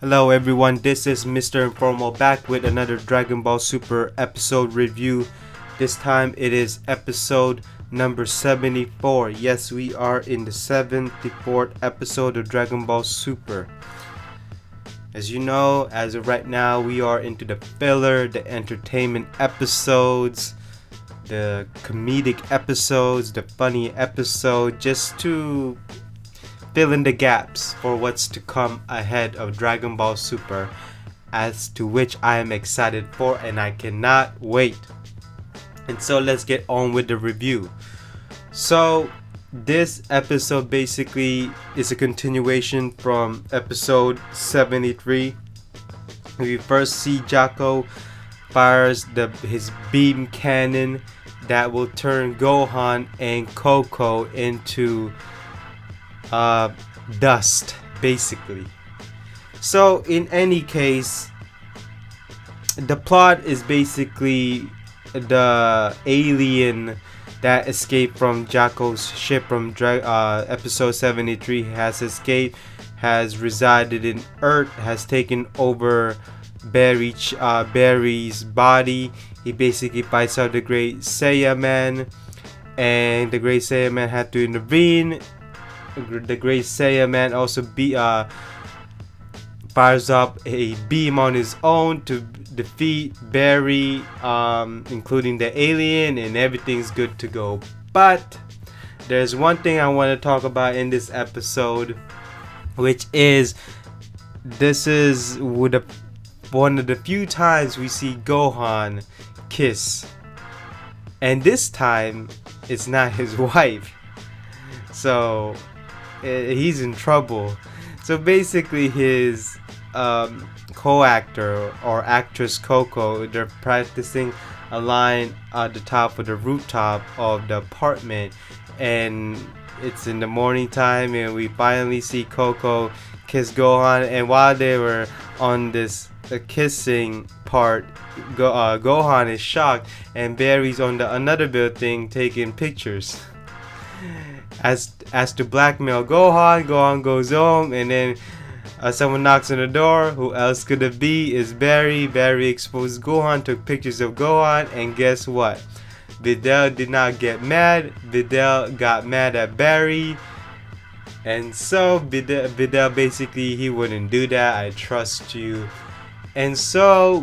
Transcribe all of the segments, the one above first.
Hello everyone, this is Mr. Informal back with another Dragon Ball Super episode review. This time it is episode number 74. Yes, we are in the 74th episode of Dragon Ball Super. As you know, as of right now, we are into the filler, the entertainment episodes, the comedic episodes, the funny episode, just to fill in the gaps for what's to come ahead of Dragon Ball Super, as to which I am excited for and I cannot wait. And so let's get on with the review. So this episode basically is a continuation from episode 73. We first see Jaco fires his beam cannon that will turn Gohan and Coco into dust, basically. So in any case, the plot is basically the alien that escaped from Jaco's ship from episode 73 has escaped, has resided in Earth, has taken over Barry's body. He basically fights out the Great Saiyaman, and the Great Saiyaman had to intervene. The Great Saiyaman also fires up a beam on his own to defeat Barry, including the alien, and everything's good to go. But there's one thing I want to talk about in this episode, which is one of the few times we see Gohan kiss, and this time it's not his wife. So he's in trouble. So basically his co-actor or actress Coco, they're practicing a line at the top of the rooftop of the apartment, and it's in the morning time, and we finally see Coco kiss Gohan. And while they were on this kissing part, Gohan is shocked, and Barry's on the another building taking pictures. As to blackmail Gohan goes home, and then someone knocks on the door. Who else could it be? Is Barry. Barry exposed Gohan, took pictures of Gohan, and guess what? Videl did not get mad. Videl got mad at Barry, and so Videl basically, he wouldn't do that. I trust you. And so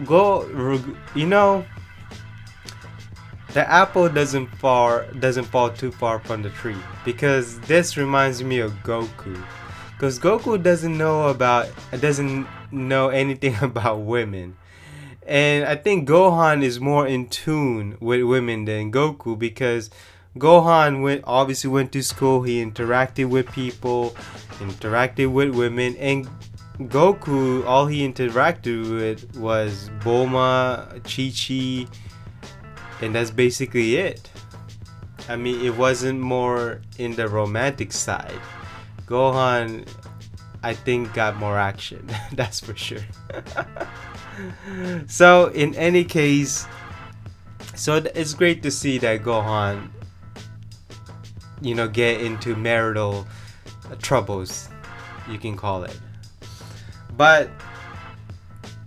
the apple doesn't fall too far from the tree, because this reminds me of Goku, because Goku doesn't know anything about women, and I think Gohan is more in tune with women than Goku, because Gohan obviously went to school, he interacted with people, interacted with women, and Goku, all he interacted with was Bulma, Chi-Chi, and that's basically it. I mean, it wasn't more in the romantic side. Gohan, I think, got more action. That's for sure. So in any case, it's great to see that Gohan, get into marital troubles, you can call it. But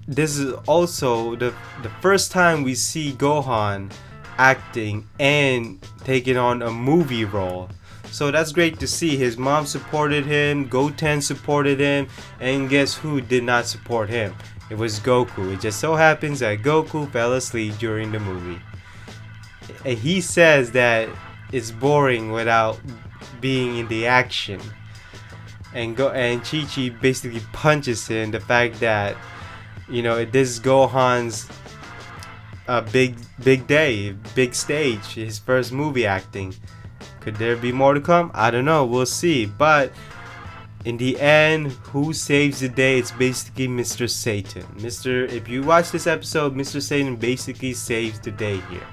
this is also the first time we see Gohan acting and taking on a movie role. So that's great to see. His mom supported him, Goten supported him, and guess who did not support him? It was Goku. It just so happens that Goku fell asleep during the movie. And he says that it's boring without being in the action. And Chi-Chi basically punches him. The fact that this is Gohan's big day, big stage, his first movie acting. Could there be more to come? I don't know. We'll see. But in the end, who saves the day? It's basically Mr. Satan. If you watch this episode, Mr. Satan basically saves the day here.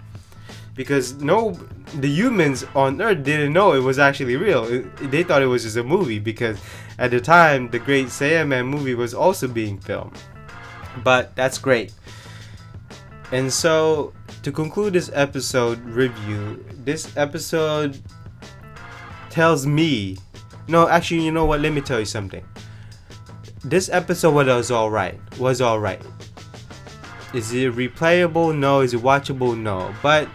Because the humans on Earth didn't know it was actually real. They thought it was just a movie, because at the time, the Great Saiyaman movie was also being filmed. But that's great. And so, to conclude this episode review, this episode tells me, no, actually, you know what? Let me tell you something. this episode was alright. Was alright. Is it replayable? No. Is it watchable? No. But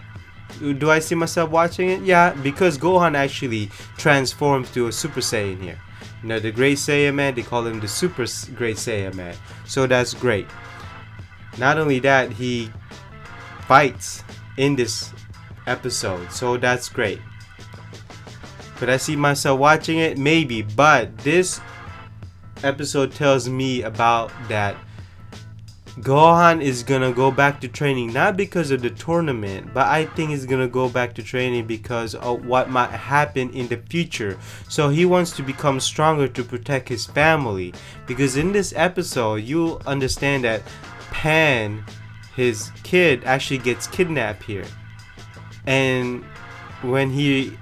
do I see myself watching it? Yeah, because Gohan actually transforms to a Super Saiyan here. You know, the Great Saiyan Man, they call him the Super Great Saiyan Man. So that's great. Not only that, he fights in this episode. So that's great. Could I see myself watching it? Maybe. But this episode tells me about that Gohan is gonna go back to training, not because of the tournament, but I think he's gonna go back to training because of what might happen in the future. So he wants to become stronger to protect his family, because in this episode you'll understand that Pan, his kid, actually gets kidnapped here. And when he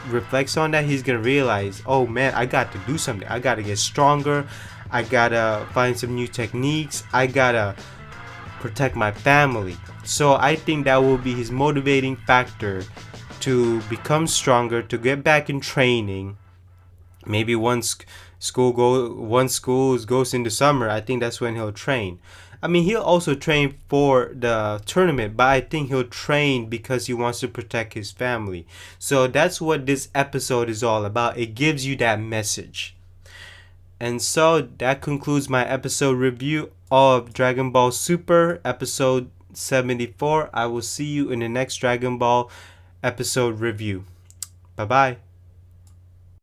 reflects on that, he's gonna realize, oh man, I got to do something. I gotta get stronger. I gotta find some new techniques. I gotta protect my family. So I think that will be his motivating factor to become stronger, to get back in training. Maybe once school goes into summer, I think that's when he'll train. I mean, he'll also train for the tournament, but I think he'll train because he wants to protect his family. So that's what this episode is all about. It gives you that message. And so that concludes my episode review of Dragon Ball Super episode 74. I will see you in the next Dragon Ball episode review. Bye bye.